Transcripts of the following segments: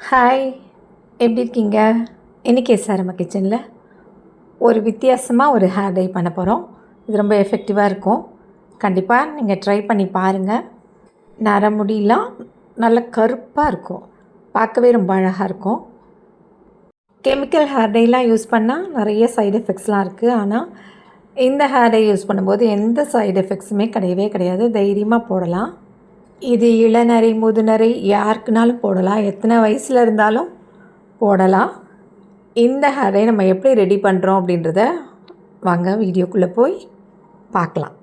Hi, எப்படி இருக்கீங்க? இன்றைக்கி எஸ்ஆர்எம் கிச்சனில் ஒரு வித்தியாசமாக ஒரு ஹேர் டை பண்ண போகிறோம். இது ரொம்ப எஃபெக்டிவாக இருக்கும். கண்டிப்பாக நீங்கள் ட்ரை பண்ணி பாருங்கள். நரமுடியெலாம் நல்ல கருப்பாக இருக்கும், பார்க்கவே ரொம்ப அழகாக இருக்கும். கெமிக்கல் ஹேர் டைலாம் யூஸ் பண்ணால் நிறைய சைடு எஃபெக்ட்ஸ்லாம் இருக்குது. ஆனால் இந்த ஹேர் டை யூஸ் பண்ணும்போது எந்த சைடு எஃபெக்ட்ஸுமே கிடையவே கிடையாது. தைரியமாக போடலாம். இது இளநரை முதுநரை யாருக்குனாலும் போடலாம், எத்தனை வயசில் இருந்தாலும் போடலாம். இந்த ஹேரை நம்ம எப்படி ரெடி பண்ணுறோம் அப்படின்றத வாங்க வீடியோக்குள்ளே போய் பார்க்கலாம்.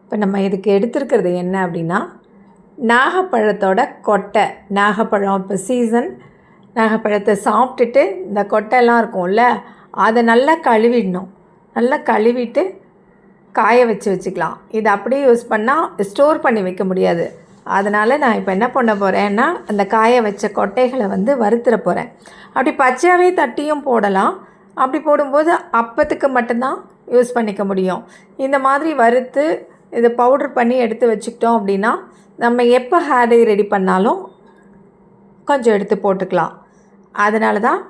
இப்போ நம்ம இதுக்கு எடுத்துருக்கிறது என்ன அப்படின்னா, நாகப்பழத்தோட கொட்டை. நாகப்பழம் இப்போ சீசன். நாகப்பழத்தை சாப்பிட்டுட்டு இந்த கொட்டைலாம் இருக்கும்ல, அதை நல்லா கழுவிடணும். நல்லா கழுவிட்டு காய வச்சுக்கலாம். இதை அப்படியே யூஸ் பண்ணால் ஸ்டோர் பண்ணி வைக்க முடியாது. அதனால் நான் இப்போ என்ன பண்ண போகிறேன்னா, அந்த காய வச்ச கொட்டைகளை வறுத்துற போகிறேன். அப்படி பச்சையாகவே தட்டியும் போடலாம். அப்படி போடும்போது அப்பத்துக்கு மட்டும்தான் யூஸ் பண்ணிக்க முடியும். இந்த மாதிரி வறுத்து இதை பவுட்ரு பண்ணி எடுத்து வச்சுக்கிட்டோம் அப்படின்னா, நம்ம எப்போ ஹேர் டை ரெடி பண்ணாலும் கொஞ்சம் எடுத்து போட்டுக்கலாம். அதனால தான்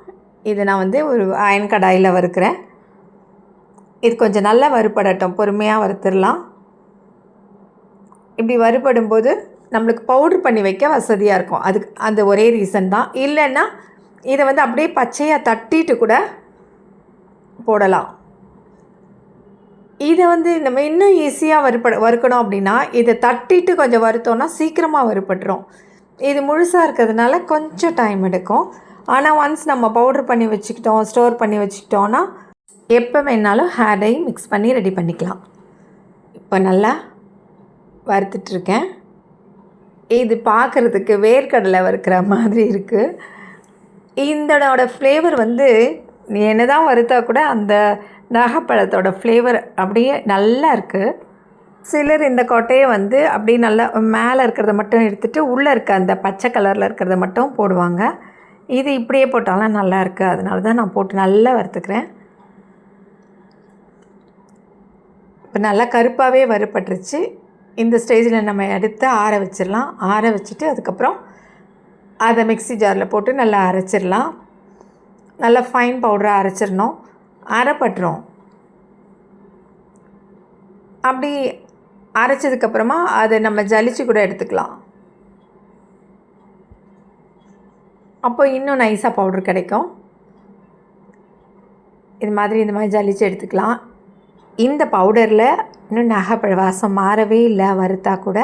இதை நான் ஒரு அயன் கடாயில் வறுக்கிறேன். இது கொஞ்சம் நல்லா வறுபடட்டும், பொறுமையாக வறுத்துடலாம். இப்படி வறுபடும்போது நம்மளுக்கு பவுட்ரு பண்ணி வைக்க வசதியாக இருக்கும். அதுக்கு அந்த ஒரே ரீசன் தான். இல்லைன்னா இதை அப்படியே பச்சையாக தட்டிட்டு கூட போடலாம். இதை நம்ம இன்னும் ஈஸியாக வறுக்கணும் அப்படின்னா, இதை தட்டிட்டு கொஞ்சம் வறுத்தோன்னா சீக்கிரமாக வறுபட்டுரும். இது முழுசாக இருக்கிறதுனால கொஞ்சம் டைம் எடுக்கும். ஆனால் ஒன்ஸ் நம்ம பவுட்ரு பண்ணி வச்சுக்கிட்டோம், ஸ்டோர் பண்ணி வச்சுக்கிட்டோன்னா எப்போ வேணாலும் ஹேர் டை மிக்ஸ் பண்ணி ரெடி பண்ணிக்கலாம். இப்போ நல்லா வறுத்துட்ருக்கேன். இது பார்க்குறதுக்கு வேர்க்கடலை வறுக்கிற மாதிரி இருக்குது. இதோட ஃப்ளேவர் என்ன தான் வறுத்தா கூட அந்த நாகப்பழத்தோட ஃப்ளேவர் அப்படியே நல்லா இருக்குது. சிலர் இந்த கொட்டையை அப்படியே நல்லா மேலே இருக்கிறத மட்டும் எடுத்துகிட்டு உள்ளே இருக்க அந்த பச்சை கலரில் இருக்கிறத மட்டும் போடுவாங்க. இது இப்படியே போட்டாலும் நல்லா இருக்குது. அதனால தான் நான் போட்டு நல்லா வறுத்துக்கிறேன். இப்போ நல்லா கருப்பாகவே வறுபட்டுருச்சு. இந்த ஸ்டேஜில் நம்ம எடுத்து ஆற வச்சிடலாம். ஆற வச்சுட்டு அதுக்கப்புறம் அதை மிக்ஸி ஜாரில் போட்டு நல்லா அரைச்சிடலாம். நல்லா ஃபைன் பவுடராக அரைச்சிடணும். அரைப்பட்டுரும். அப்படி அரைச்சதுக்கப்புறமா அதை நம்ம ஜலிச்சு கூட எடுத்துக்கலாம். அப்போ இன்னும் நைஸாக பவுட்ரு கிடைக்கும். இந்த மாதிரி ஜலிச்சு எடுத்துக்கலாம். இந்த பவுடரில் இன்னும் நாகப்பழ வாசம் மாறவே இல்லை. வறுத்தா கூட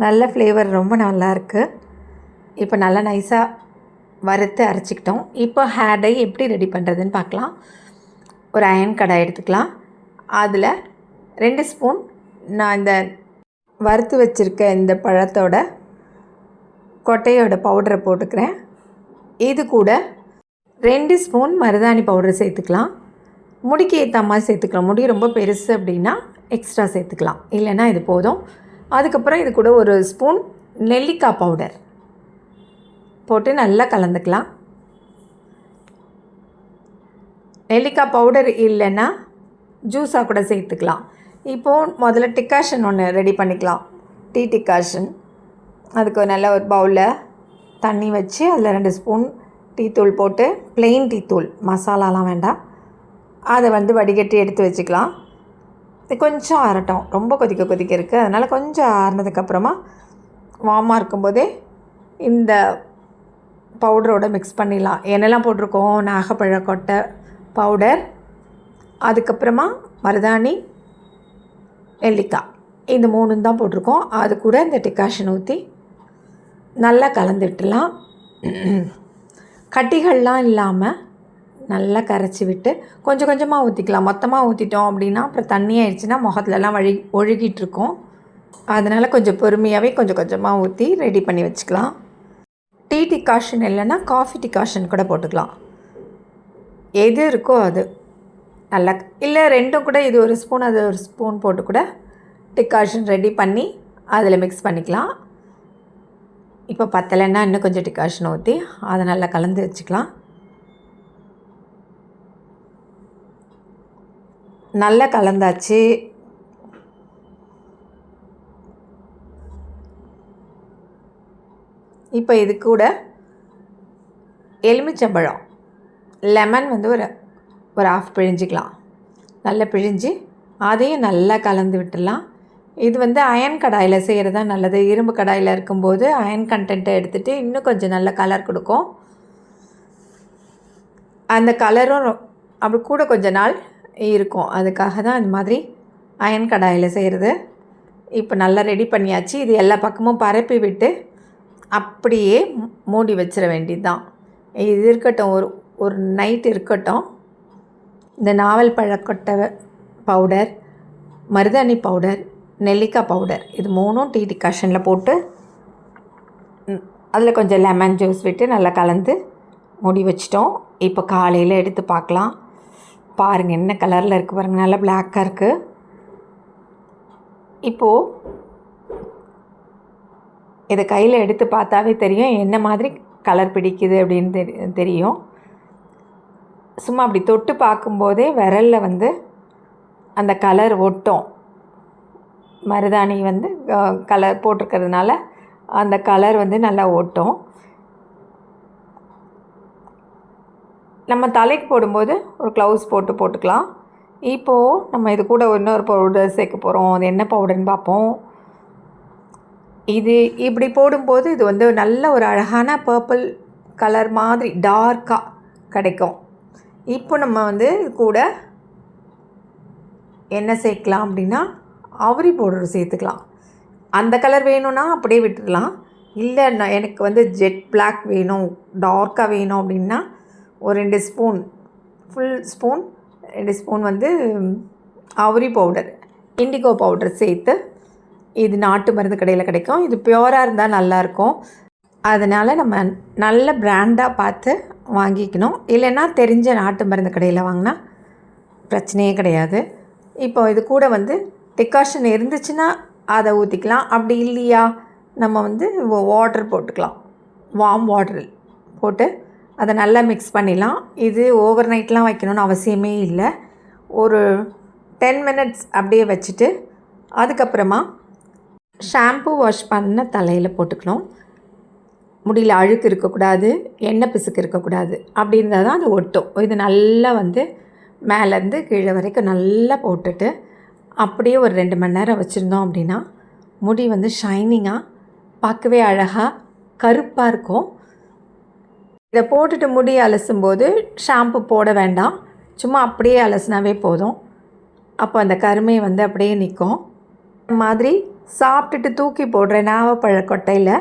நல்ல ஃப்ளேவர், ரொம்ப நல்லாயிருக்கு. இப்போ நல்லா நைஸாக வறுத்து அரைச்சிக்கிட்டோம். இப்போ ஹேர் டை எப்படி ரெடி பண்ணுறதுன்னு பார்க்கலாம். ஒரு அயன் கடாய் எடுத்துக்கலாம். அதில் 2 ஸ்பூன் நான் இந்த வறுத்து வச்சுருக்க இந்த பழத்தோட கொட்டையோட பவுடரை போட்டுக்கிறேன். இது கூட 2 ஸ்பூன் மருதாணி பவுடர் சேர்த்துக்கலாம். முடிக்கு ஏற்ற மாதிரி சேர்த்துக்கலாம். முடி ரொம்ப பெருசு அப்படின்னா எக்ஸ்ட்ரா சேர்த்துக்கலாம், இல்லைன்னா இது போதும். அதுக்கப்புறம் இது கூட 1 ஸ்பூன் நெல்லிக்காய் பவுடர் போட்டு நல்லா கலந்துக்கலாம். நெல்லிக்காய் பவுடர் இல்லைன்னா ஜூஸாக கூட சேர்த்துக்கலாம். இப்போது முதல்ல டிக்காஷன் ஒன்று ரெடி பண்ணிக்கலாம். Tea decoction. அதுக்கு நல்ல ஒரு பவுலில் தண்ணி வச்சு அதில் 2 ஸ்பூன் டீத்தூள் போட்டு, ப்ளெயின் டீத்தூள், மசாலாலாம் வேண்டாம், அதை வடிகட்டி எடுத்து வச்சுக்கலாம். கொஞ்சம் ஆறட்டும். ரொம்ப கொதிக்க இருக்குது. அதனால் கொஞ்சம் ஆறினதுக்கப்புறமா வார்மாக இருக்கும்போதே இந்த பவுடரோடு மிக்ஸ் பண்ணிடலாம். என்னெல்லாம் போட்டிருக்கோம்? நாகப்பழ கொட்டை பவுடர், அதுக்கப்புறமா மருதாணி, நெல்லிக்காய், இந்த 3 தான் போட்டிருக்கோம். அது கூட இந்த டிகாஷன் ஊற்றி நல்லா கலந்துவிட்டுலாம். கட்டிகள்லாம் இல்லாமல் நல்லா கரைச்சி விட்டு கொஞ்சம் கொஞ்சமாக ஊற்றிக்கலாம். மொத்தமாக ஊற்றிட்டோம் அப்படின்னா அப்புறம் தண்ணி ஆயிடுச்சுன்னா முகத்துலலாம் ஒழுகிட்டுருக்கும். அதனால் கொஞ்சம் பொறுமையாகவே கொஞ்சம் கொஞ்சமாக ஊற்றி ரெடி பண்ணி வச்சுக்கலாம். டீ டிகாஷன் இல்லைன்னா காஃபி டிகாஷன் கூட போட்டுக்கலாம். எது இருக்கோ அது நல்லா, இல்லை 2 கூட, இது 1 ஸ்பூன் அது 1 ஸ்பூன் போட்டு கூட டிகாஷன் ரெடி பண்ணி அதில் மிக்ஸ் பண்ணிக்கலாம். இப்போ பத்தலைன்னா இன்னும் கொஞ்சம் டிகாஷன் ஊற்றி அதை நல்லா கலந்து வச்சுக்கலாம். நல்லா கலந்தாச்சு. இப்போ இது கூட எலுமிச்சம்பழம், லெமன் வந்து ஒரு ஒரு ஆஃப் பிழிஞ்சிக்கலாம். நல்லா பிழிஞ்சு அதையும் நல்லா கலந்து விட்டுடலாம். இது வந்து அயன் கடாயில் செய்கிறது தான் நல்லது. இரும்பு கடாயில் இருக்கும்போது அயன் கண்டென்ட்டை எடுத்துகிட்டு இன்னும் கொஞ்சம் நல்ல கலர் கொடுக்கும். அந்த கலரும் அப்படி கூட கொஞ்ச நாள் இருக்கும். அதுக்காக தான் இந்த மாதிரி அயன் கடாயில் செய்கிறது. இப்போ நல்லா ரெடி பண்ணியாச்சு. இது எல்லா பக்கமும் பரப்பி விட்டு அப்படியே மூடி வச்சிட வேண்டியது தான். இது இருக்கட்டும், ஒரு நைட் இருக்கட்டும். இந்த நாவல் பழக்கொட்டை பவுடர், மருதாணி பவுடர், நெல்லிக்காய் பவுடர், இது 3ம் டீ டிகாஷனில் போட்டு அதில் கொஞ்சம் லெமன் ஜூஸ் விட்டு நல்லா கலந்து மூடி வச்சிட்டோம். இப்போ காலையில் எடுத்து பார்க்கலாம். பாருங்கள் என்ன கலரில் இருக்குது பாருங்கள், நல்லா பிளாக்காக இருக்குது. இப்போது இதை கையில் எடுத்து பார்த்தாவே தெரியும் என்ன மாதிரி கலர் பிடிக்குது அப்படின்னு தெரியும். சும்மா அப்படி தொட்டு பார்க்கும்போதே விரலில் வந்து அந்த கலர் ஒட்டும். மருதாணி வந்து கலர் போட்டிருக்கிறதுனால அந்த கலர் வந்து நல்லா ஒட்டும். நம்ம தலைக்கு போடும்போது ஒரு க்ளவுஸ் போட்டுக்கலாம். இப்போது நம்ம இது கூட இன்னொரு பவுடர் சேர்க்க போகிறோம். அது என்ன பவுடர்னு பார்ப்போம். இது இப்படி போடும்போது இது வந்து நல்ல ஒரு அழகான பர்பிள் கலர் மாதிரி டார்க்காக கிடைக்கும். இப்போ நம்ம வந்து கூட என்ன சேர்க்கலாம் அப்படின்னா ஆவரி பவுடர் சேர்த்துக்கலாம். அந்த கலர் வேணும்னா அப்படியே விட்டுடலாம். இல்லை எனக்கு வந்து ஜெட் பிளாக் வேணும், டார்க்காக வேணும் அப்படின்னா ஒரு 2 ஸ்பூன், ஃபுல் ஸ்பூன் 2 ஸ்பூன் வந்து ஆவரி பவுடர், இண்டிகோ பவுடர் சேர்த்து, இது நாட்டு மருந்து கடையில் கிடைக்கும். இது பியூராக இருந்தால் நல்லாயிருக்கும். அதனால் நம்ம நல்ல பிராண்டாக பார்த்து வாங்கிக்கணும். இல்லைன்னா தெரிஞ்ச நாட்டு மருந்து கடையில் வாங்கினா பிரச்சனையே கிடையாது. இப்போ இது கூட வந்து டிகாஷன் இருந்துச்சுன்னா அதை ஊற்றிக்கலாம். அப்படி இல்லையா நம்ம வந்து வாட்டர் போட்டுக்கலாம். வார்ம் வாட்டர் போட்டு அதை நல்லா மிக்ஸ் பண்ணிடலாம். இது ஓவர் நைட்லாம் வைக்கணும்னு அவசியமே இல்லை. ஒரு 10 மினிட்ஸ் அப்படியே வச்சுட்டு அதுக்கப்புறமா ஷாம்பு வாஷ் பண்ண தலையில் போட்டுக்கணும். முடியில் அழுக்கு இருக்கக்கூடாது, எண்ணெய் பிசுக்கு இருக்கக்கூடாது. அப்படி இருந்தால் தான் அது ஒட்டும். இது நல்லா வந்து மேலேருந்து கீழே வரைக்கும் நல்லா போட்டுட்டு அப்படியே ஒரு 2 மணி நேரம் வச்சுருந்தோம் அப்படின்னா முடி வந்து ஷைனிங்காக பார்க்கவே அழகாக கருப்பாக இருக்கும். இதை போட்டுட்டு முடி அலசும்போது ஷாம்பு போட வேண்டாம், சும்மா அப்படியே அலசினாவே போதும். அப்போ அந்த கருமை வந்து அப்படியே நிற்கும். இந்த மாதிரி சாப்பிட்டுட்டு தூக்கி போடுற நாவப்பழ கொட்டையில்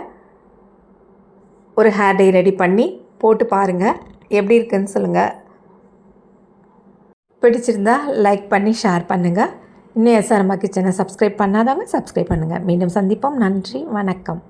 ஒரு ஹேர் டை ரெடி பண்ணி போட்டு பாருங்கள், எப்படி இருக்குன்னு சொல்லுங்கள். பிடிச்சிருந்தா லைக் பண்ணி ஷேர் பண்ணுங்கள். இன்னும் எஸ்ஆர்எம்மா கிச்சனை சப்ஸ்கிரைப் பண்ணாதவங்க சப்ஸ்கிரைப் பண்ணுங்கள். மீண்டும் சந்திப்போம். நன்றி, வணக்கம்.